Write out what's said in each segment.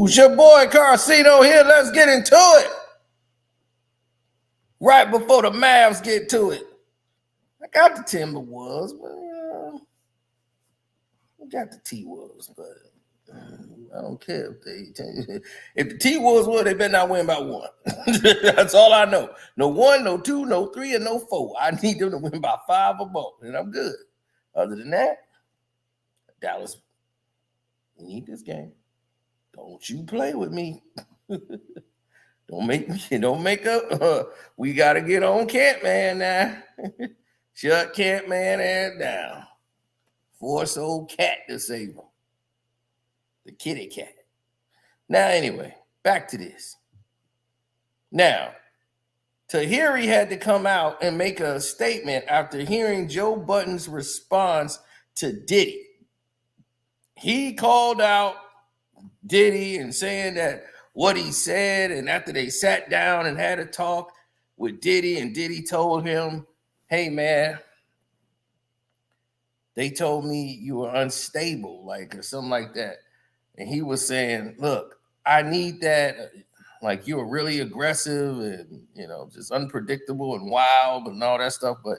Who's your boy KARCENO here? Let's get into it. Right before the Mavs get to it. I got the Timberwolves, but I got the T-Wolves, but I don't care if the T-Wolves were, they better not win by one. That's all I know. No 1, no 2, no 3, and no 4. I need them to win by 5 or more, and I'm good. Other than that, Dallas, we need this game. Don't you play with me. Don't make up. We got to get on Camp Man now. Shut Camp Man ass down. Force old cat to save him. The kitty cat. Now, anyway, back to this. Now, Tahiry had to come out and make a statement after hearing Joe Budden's response to Diddy. He called out Diddy and saying that what he said, and after they sat down and had a talk with Diddy, and Diddy told him, hey man, they told me you were unstable, like, or something like that. And he was saying, look, I need that, like, you were really aggressive and, just unpredictable and wild and all that stuff, but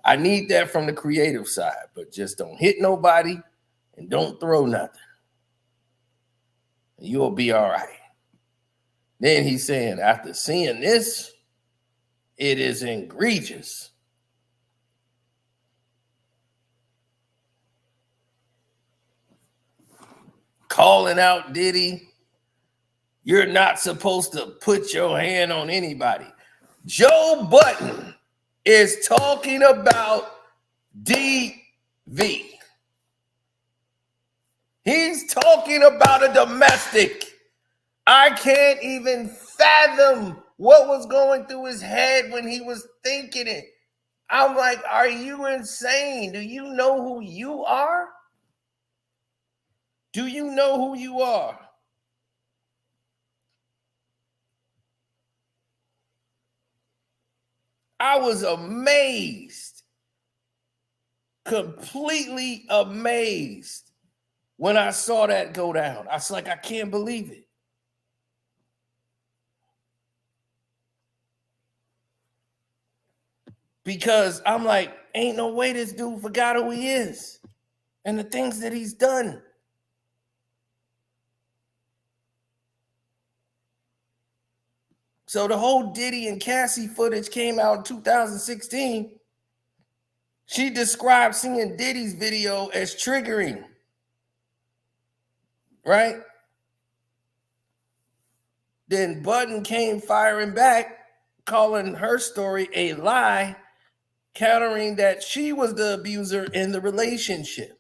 I need that from the creative side, but just don't hit nobody and don't throw nothing. You'll be all right. Then he's saying, after seeing this, it is egregious. Calling out Diddy, you're not supposed to put your hand on anybody. Joe Budden is talking about DV. He's talking about a domestic. I can't even fathom what was going through his head when he was thinking it. I'm like, are you insane? Do you know who you are? Do you know who you are? I was amazed, completely amazed when I saw that go down. I was like, I can't believe it. Because I'm like, ain't no way this dude forgot who he is and the things that he's done. So the whole Diddy and Cassie footage came out in 2016. She described seeing Diddy's video as triggering, right? Then Budden came firing back, calling her story a lie, countering that she was the abuser in the relationship,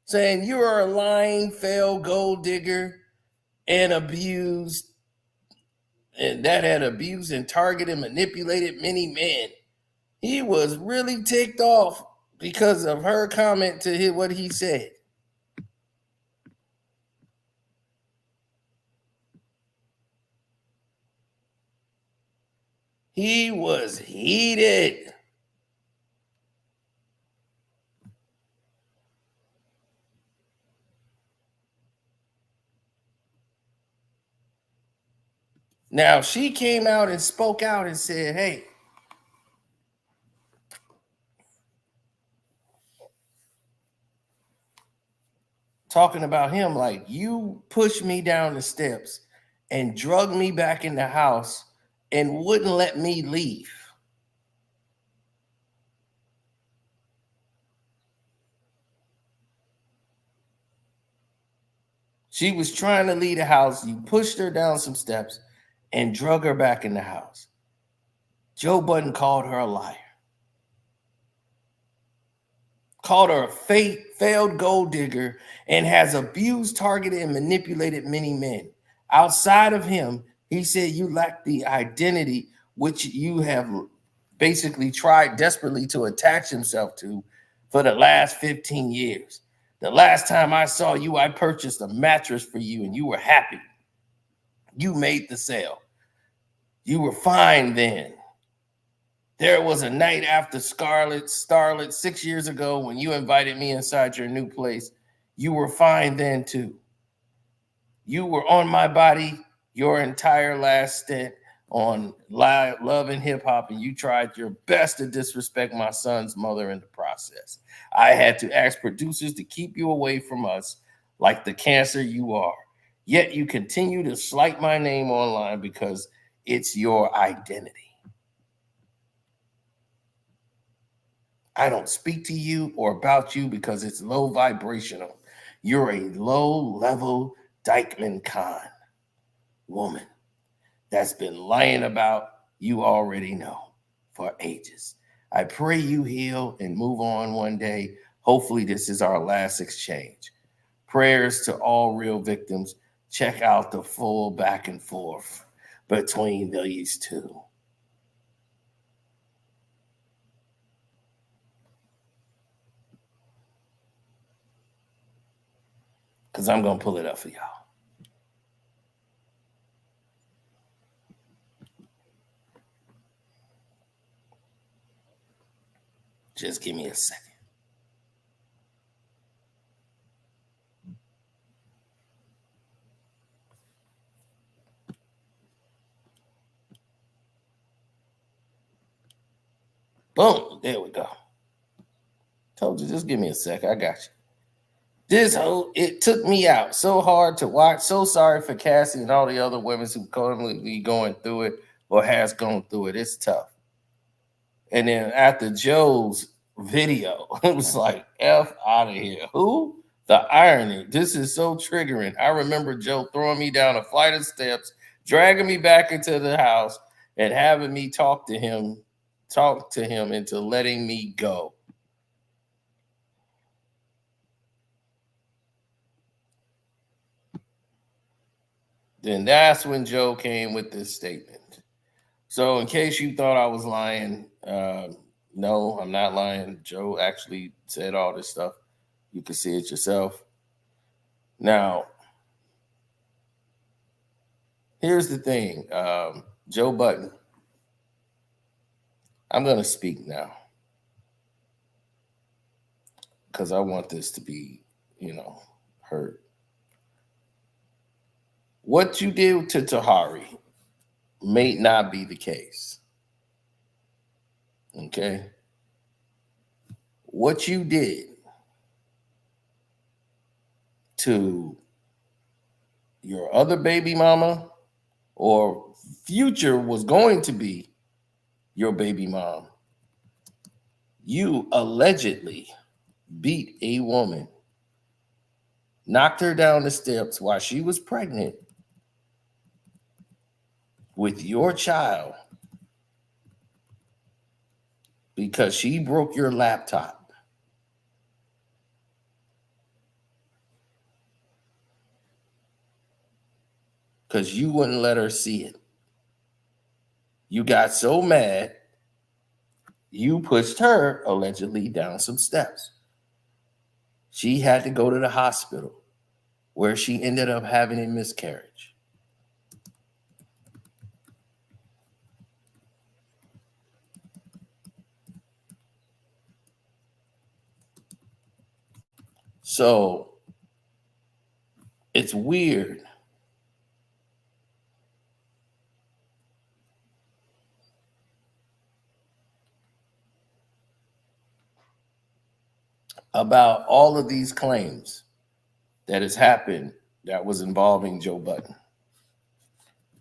saying you are a lying, failed gold digger and abused, and that had abused and targeted, manipulated many men. He was really ticked off because of her comment to what he said. He was heated. Now, she came out and spoke out and said, hey, talking about him, like, you pushed me down the steps and drugged me back in the house and wouldn't let me leave. She was trying to leave the house. You pushed her down some steps and drug her back in the house. Joe Budden called her a liar. Called her a failed gold digger and has abused, targeted, and manipulated many men. Outside of him, he said you lack the identity which you have basically tried desperately to attach himself to for the last 15 years. The last time I saw you, I purchased a mattress for you and you were happy. You made the sale. You were fine then. There was a night after Starlet 6 years ago when you invited me inside your new place. You were fine then too. You were on my body your entire last stint on live love and hip hop, and you tried your best to disrespect my son's mother in the process. I had to ask producers to keep you away from us like the cancer you are. Yet you continue to slight my name online because it's your identity. I don't speak to you or about you because it's low vibrational. You're a low level Dykeman Khan woman that's been lying about you already know for ages. I pray you heal and move on one day. Hopefully, this is our last exchange. Prayers to all real victims. Check out the full back and forth between these two. Because I'm going to pull it up for y'all. Just give me a second. Boom. There we go. Told you, just give me a sec. I got you. This whole, it took me out so hard to watch. So sorry for Cassie and all the other women who currently going through it or has gone through it. It's tough. And then after Joe's video, it was like, F out of here. Who? The irony. This is so triggering. I remember Joe throwing me down a flight of steps, dragging me back into the house, and having me talk to him into letting me go. Then that's when Joe came with this statement. So in case you thought I was lying, no, I'm not lying. Joe actually said all this stuff. You can see it yourself. Now, here's the thing. Joe Budden, I'm going to speak now because I want this to be, heard. What you did to Tahiry may not be the case. Okay? What you did to your other baby mama or future was going to be your baby mom, you allegedly beat a woman, knocked her down the steps while she was pregnant with your child because she broke your laptop. Because you wouldn't let her see it. You got so mad, you pushed her allegedly down some steps. She had to go to the hospital where she ended up having a miscarriage. So it's weird about all of these claims that has happened that was involving Joe Budden.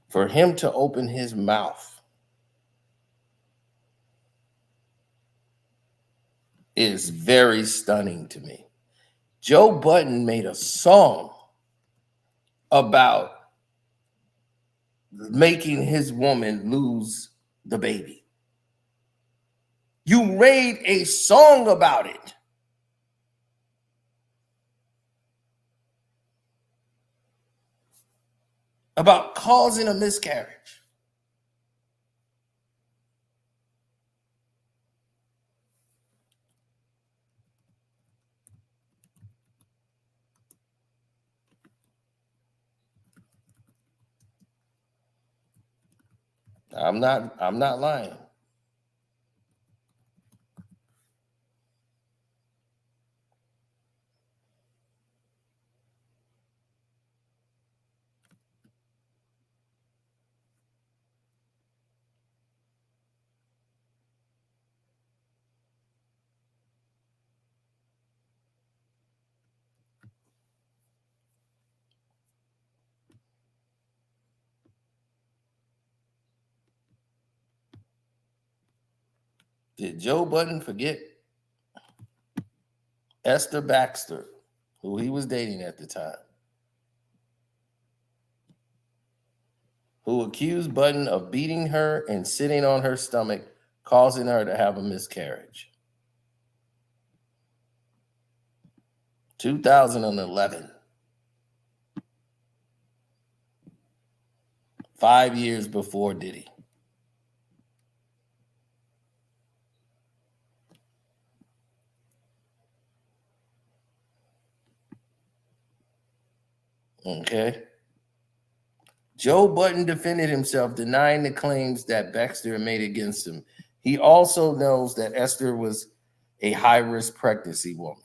For him to open his mouth is very stunning to me. Joe Budden made a song about making his woman lose the baby. You made a song about it. About causing a miscarriage. I'm not lying. Did Joe Budden forget Esther Baxter, who he was dating at the time, who accused Budden of beating her and sitting on her stomach, causing her to have a miscarriage? 2011. 5 years before Diddy. Okay. Joe Budden defended himself, denying the claims that Baxter made against him. He also knows that Esther was a high-risk pregnancy woman.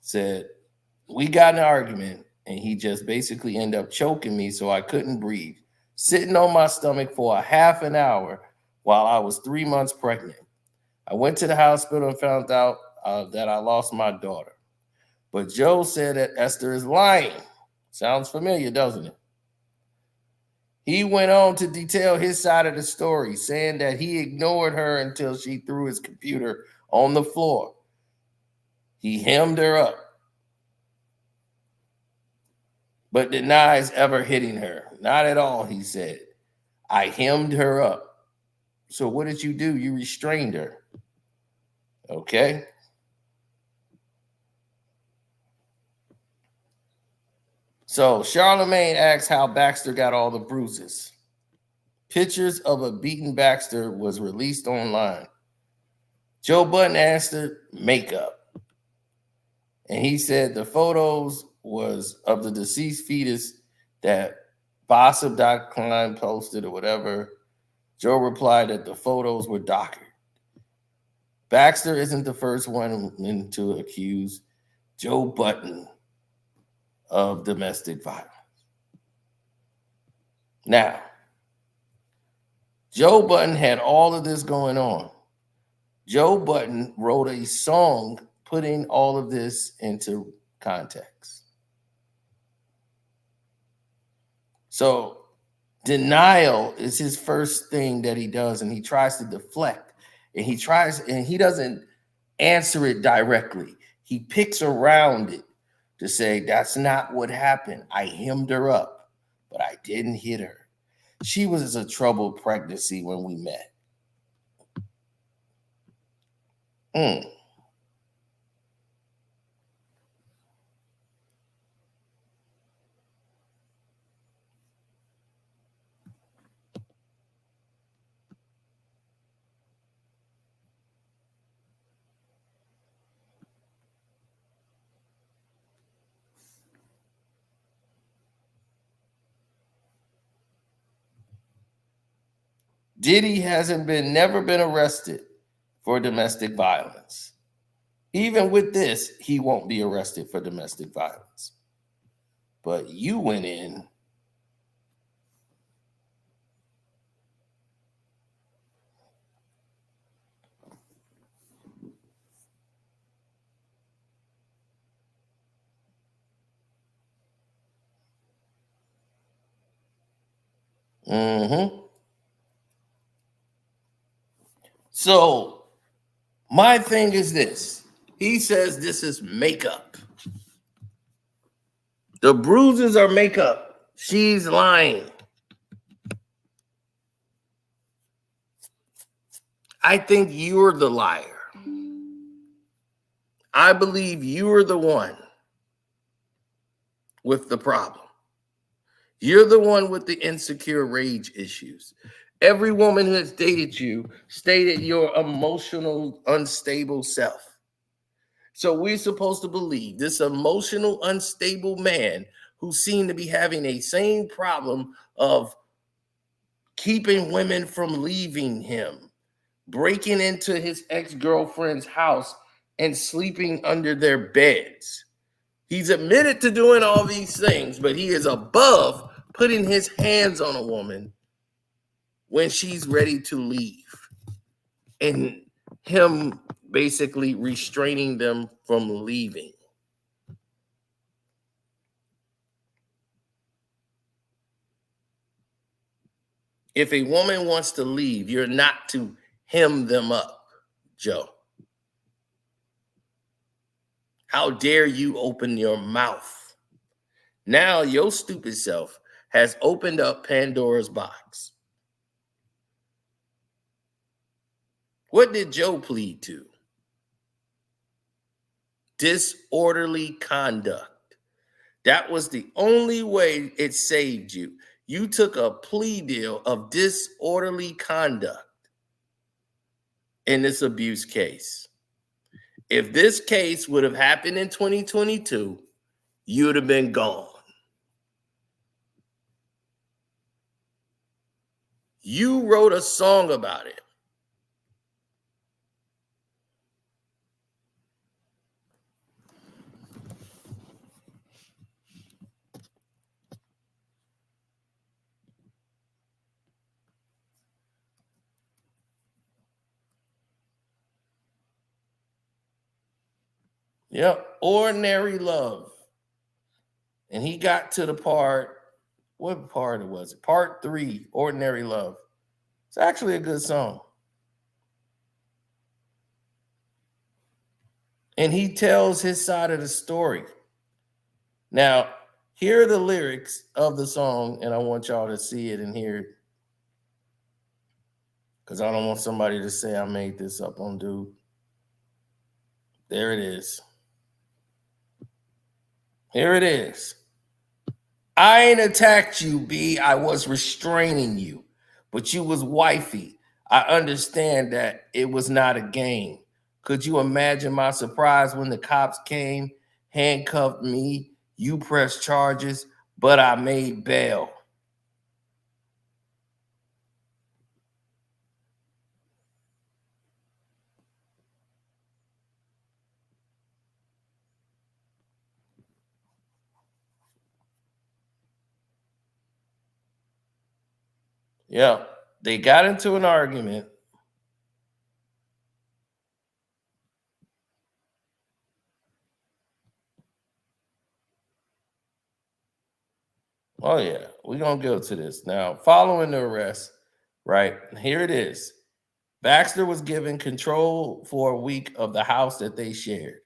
Said, we got in an argument, and he just basically ended up choking me so I couldn't breathe, sitting on my stomach for a half an hour while I was 3 months pregnant. I went to the hospital and found out that I lost my daughter. But Joe said that Esther is lying. Sounds familiar, doesn't it? He went on to detail his side of the story, saying that he ignored her until she threw his computer on the floor. He hemmed her up, but denies ever hitting her. Not at all, he said. I hemmed her up. So what did you do? You restrained her. Okay. So Charlemagne asks how Baxter got all the bruises. Pictures of a beaten Baxter was released online. Joe Budden answered makeup. And he said the photos was of the deceased fetus that Bossip.com posted or whatever. Joe replied that the photos were doctored. Baxter isn't the first one to accuse Joe Budden of domestic violence. Now, Joe Budden had all of this going on. Joe Budden wrote a song putting all of this into context. So denial is his first thing that he does, and he tries to deflect, and he doesn't answer it directly. He picks around it to say, that's not what happened. I hemmed her up, but I didn't hit her. She was a troubled pregnancy when we met. Diddy never been arrested for domestic violence. Even with this, he won't be arrested for domestic violence. But you went in. So my thing is this. He says this is makeup. The bruises are makeup. She's lying. I think you're the liar. I believe you're the one with the problem. You're the one with the insecure rage issues. Every woman who has dated you stated your emotional, unstable self. So we're supposed to believe this emotional, unstable man who seemed to be having a same problem of keeping women from leaving him, breaking into his ex-girlfriend's house and sleeping under their beds. He's admitted to doing all these things, but he is above putting his hands on a woman when she's ready to leave, and him basically restraining them from leaving. If a woman wants to leave, you're not to hem them up, Joe. How dare you open your mouth? Now your stupid self has opened up Pandora's box. What did Joe plead to? Disorderly conduct. That was the only way it saved you. You took a plea deal of disorderly conduct in this abuse case. If this case would have happened in 2022, you would have been gone. You wrote a song about it. Yep, ordinary love. And he got to the part, what part was it? Part 3, ordinary love. It's actually a good song. And he tells his side of the story. Now, here are the lyrics of the song, and I want y'all to see it and hear it. Because I don't want somebody to say I made this up on dude. There it is. Here it is. I ain't attacked you, B. I was restraining you, but you was wifey. I understand that it was not a game. Could you imagine my surprise when the cops came, handcuffed me, you pressed charges, but I made bail. Yeah, they got into an argument. Oh, yeah, we're going to go to this. Now, following the arrest, right, here it is. Baxter was given control for a week of the house that they shared,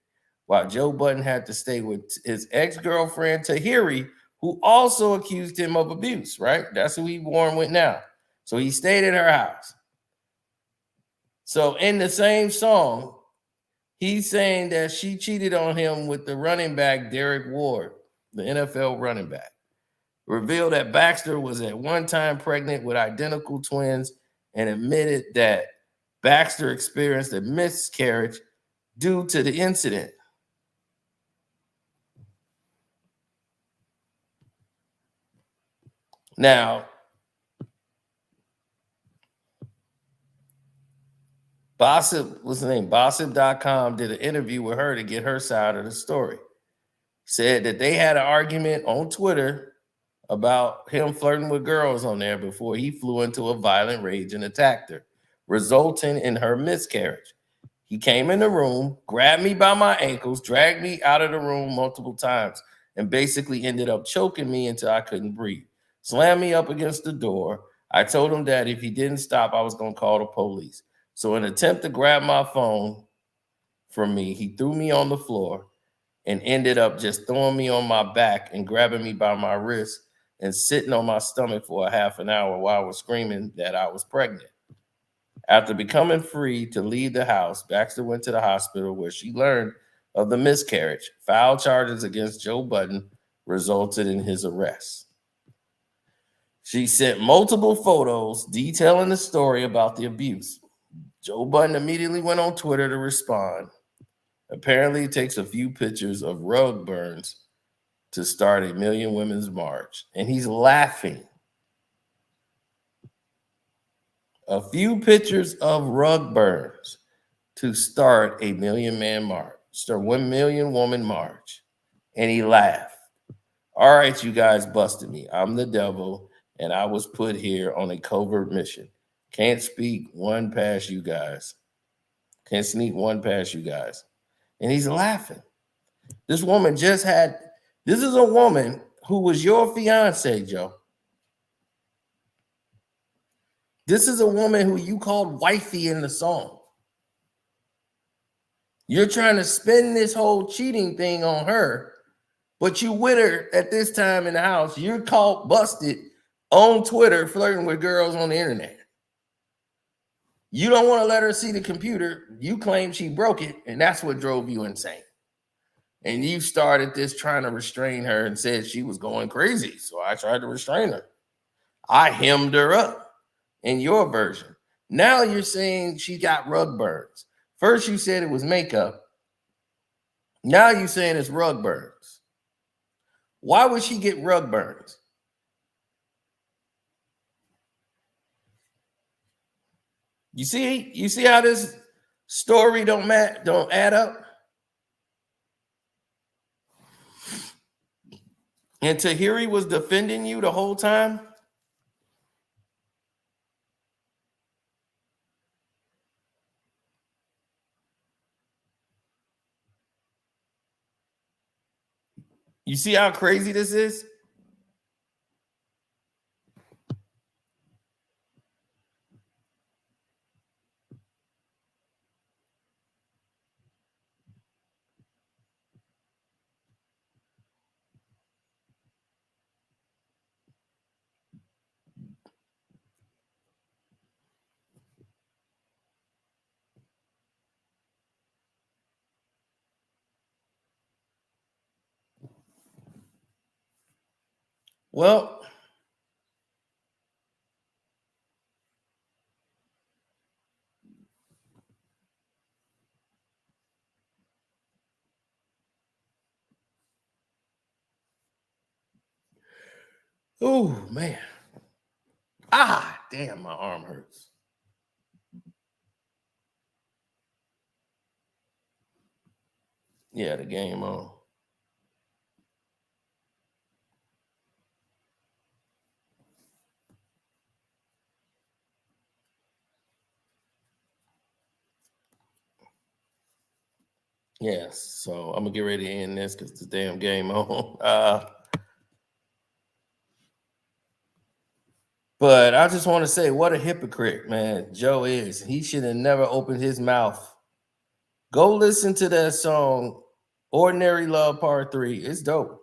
while Joe Budden had to stay with his ex-girlfriend, Tahiry, who also accused him of abuse, right? That's who he warned with now. So he stayed at her house. So in the same song, he's saying that she cheated on him with the running back, Derek Ward, the NFL running back. Revealed that Baxter was at one time pregnant with identical twins and admitted that Baxter experienced a miscarriage due to the incident. Now, Gossip.com did an interview with her to get her side of the story. Said that they had an argument on Twitter about him flirting with girls on there before he flew into a violent rage and attacked her, resulting in her miscarriage. He came in the room, grabbed me by my ankles, dragged me out of the room multiple times, and basically ended up choking me until I couldn't breathe. Slammed me up against the door. I told him that if he didn't stop, I was going to call the police. So in an attempt to grab my phone from me, he threw me on the floor and ended up just throwing me on my back and grabbing me by my wrist and sitting on my stomach for a half an hour while I was screaming that I was pregnant. After becoming free to leave the house, Baxter went to the hospital where she learned of the miscarriage. Foul charges against Joe Budden resulted in his arrest. She sent multiple photos detailing the story about the abuse. Joe Budden immediately went on Twitter to respond. Apparently, it takes a few pictures of rug burns to start a Million Women's March, and he's laughing. A few pictures of rug burns to start a Million Woman March, and he laughed. All right, you guys busted me. I'm the devil, and I was put here on a covert mission. Can't speak one past you guys. Can't sneak one past you guys. And he's laughing. This is a woman who was your fiance, Joe. This is a woman who you called wifey in the song. You're trying to spin this whole cheating thing on her, but you with her at this time in the house. You're caught busted on Twitter flirting with girls on the internet. You don't want to let her see the computer. You claim she broke it, and that's what drove you insane. And you started this trying to restrain her and said she was going crazy. So I tried to restrain her. I hemmed her up in your version. Now you're saying she got rug burns. First you said it was makeup. Now you're saying it's rug burns. Why would she get rug burns? You see how this story don't add up? And Tahiry was defending you the whole time? You see how crazy this is? Well, oh man. Ah, damn, my arm hurts. Yeah, the game on. Yes, so I'm gonna get ready to end this because the damn game on. But I just want to say, what a hypocrite, man, Joe is. He should have never opened his mouth. Go listen to that song, Ordinary Love Part 3. It's dope.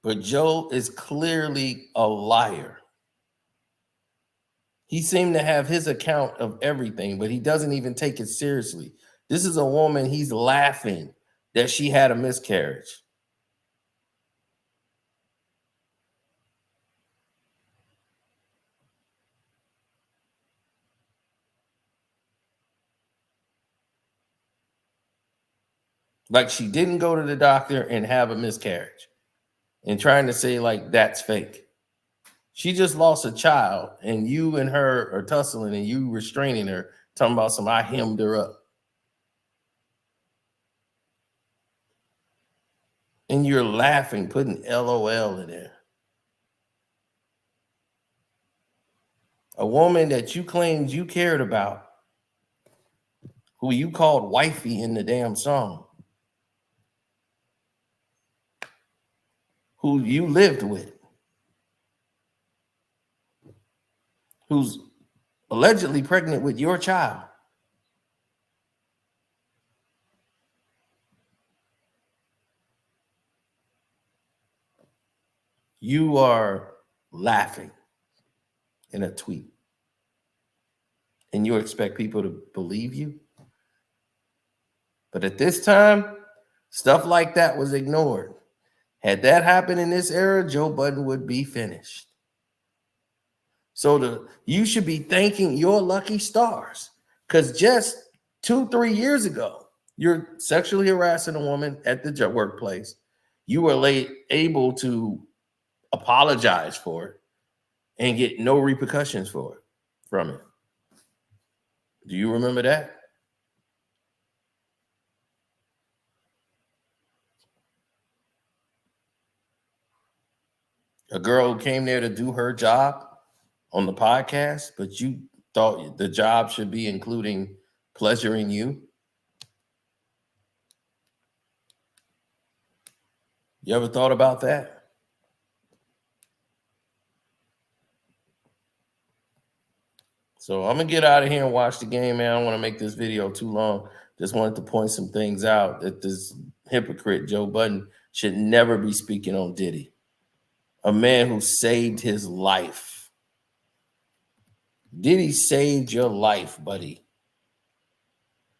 But Joe is clearly a liar. He seemed to have his account of everything, but he doesn't even take it seriously. This is a woman, he's laughing that she had a miscarriage. Like she didn't go to the doctor and have a miscarriage and trying to say like that's fake. She just lost a child and you and her are tussling and you restraining her, talking about some I hemmed her up. And you're laughing, putting LOL in there. A woman that you claimed you cared about, who you called wifey in the damn song, who you lived with, who's allegedly pregnant with your child. You are laughing in a tweet. And you expect people to believe you? But at this time, stuff like that was ignored. Had that happened in this era, Joe Budden would be finished. So you should be thanking your lucky stars, because just 2-3 years ago, you're sexually harassing a woman at the workplace. You were able to apologize for it and get no repercussions for it from it. Do you remember that? A girl who came there to do her job on the podcast, but you thought the job should be including pleasuring you. You ever thought about that? So I'm gonna get out of here and watch the game, man. I don't want to make this video too long. Just wanted to point some things out that this hypocrite Joe Budden should never be speaking on Diddy, a man who saved his life. Diddy saved your life, buddy.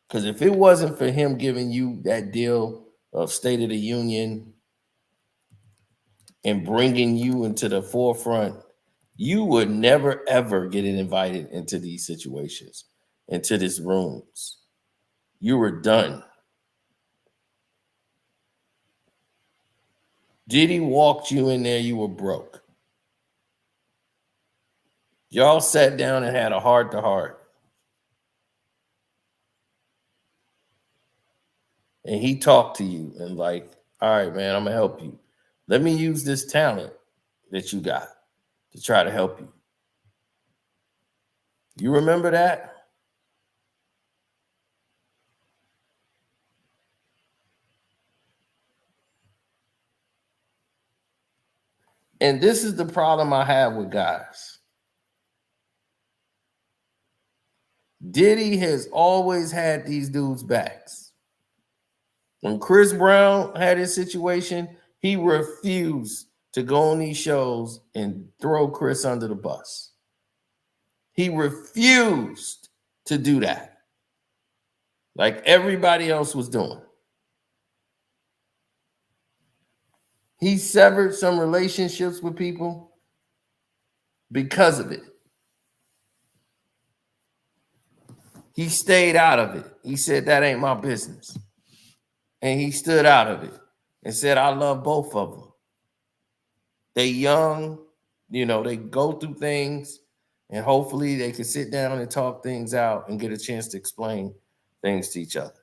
Because if it wasn't for him giving you that deal of State of the Union and bringing you into the forefront, you would never, ever get invited into these situations, into these rooms. You were done. Diddy walked you in there, you were broke. Y'all sat down and had a heart-to-heart. And he talked to you and like, all right, man, I'm going to help you. Let me use this talent that you got to try to help you. You remember that? And this is the problem I have with guys. Diddy has always had these dudes' backs. When Chris Brown had his situation, he refused to go on these shows and throw Chris under the bus. He refused to do that, like everybody else was doing. He severed some relationships with people because of it. He stayed out of it. He said, that ain't my business. And he stood out of it and said, I love both of them. They young, you know, they go through things, and hopefully they can sit down and talk things out and get a chance to explain things to each other.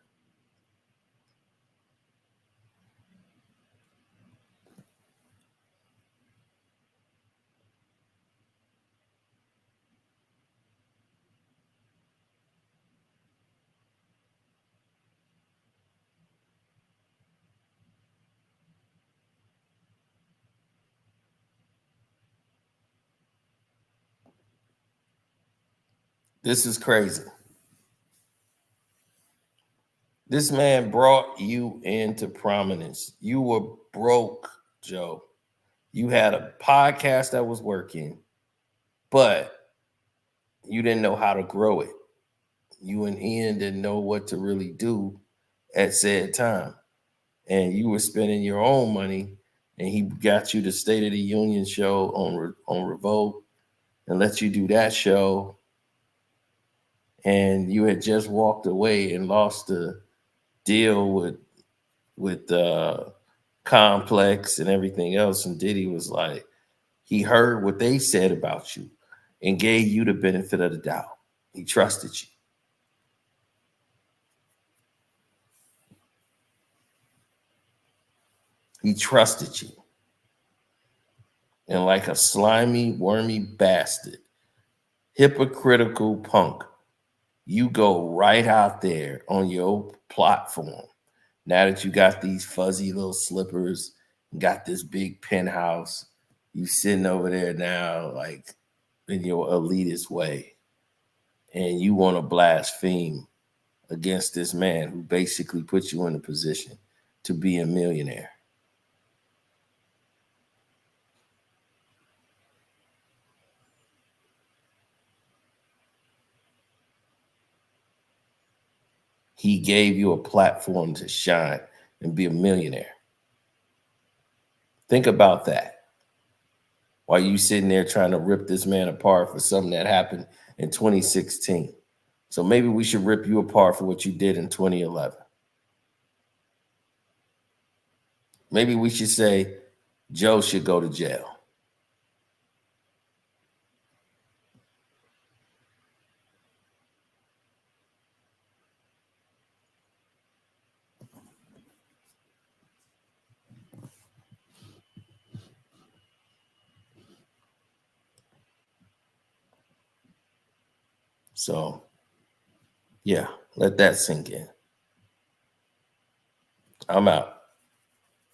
This is crazy. This man brought you into prominence. You were broke, Joe. You had a podcast that was working, but you didn't know how to grow it. You and Ian didn't know what to really do at said time. And you were spending your own money, and he got you the State of the Union show on Revolt and let you do that show. And you had just walked away and lost the deal with Complex and everything else. And Diddy was like, he heard what they said about you and gave you the benefit of the doubt. He trusted you. He trusted you. And like a slimy, wormy bastard, hypocritical punk, you go right out there on your platform. Now that you got these fuzzy little slippers, got this big penthouse, you sitting over there now like in your elitist way, and you want to blaspheme against this man who basically put you in a position to be a millionaire. He gave you a platform to shine and be a millionaire. Think about that. While you sitting there trying to rip this man apart for something that happened in 2016. So maybe we should rip you apart for what you did in 2011. Maybe we should say Joe should go to jail. So, yeah, let that sink in. I'm out.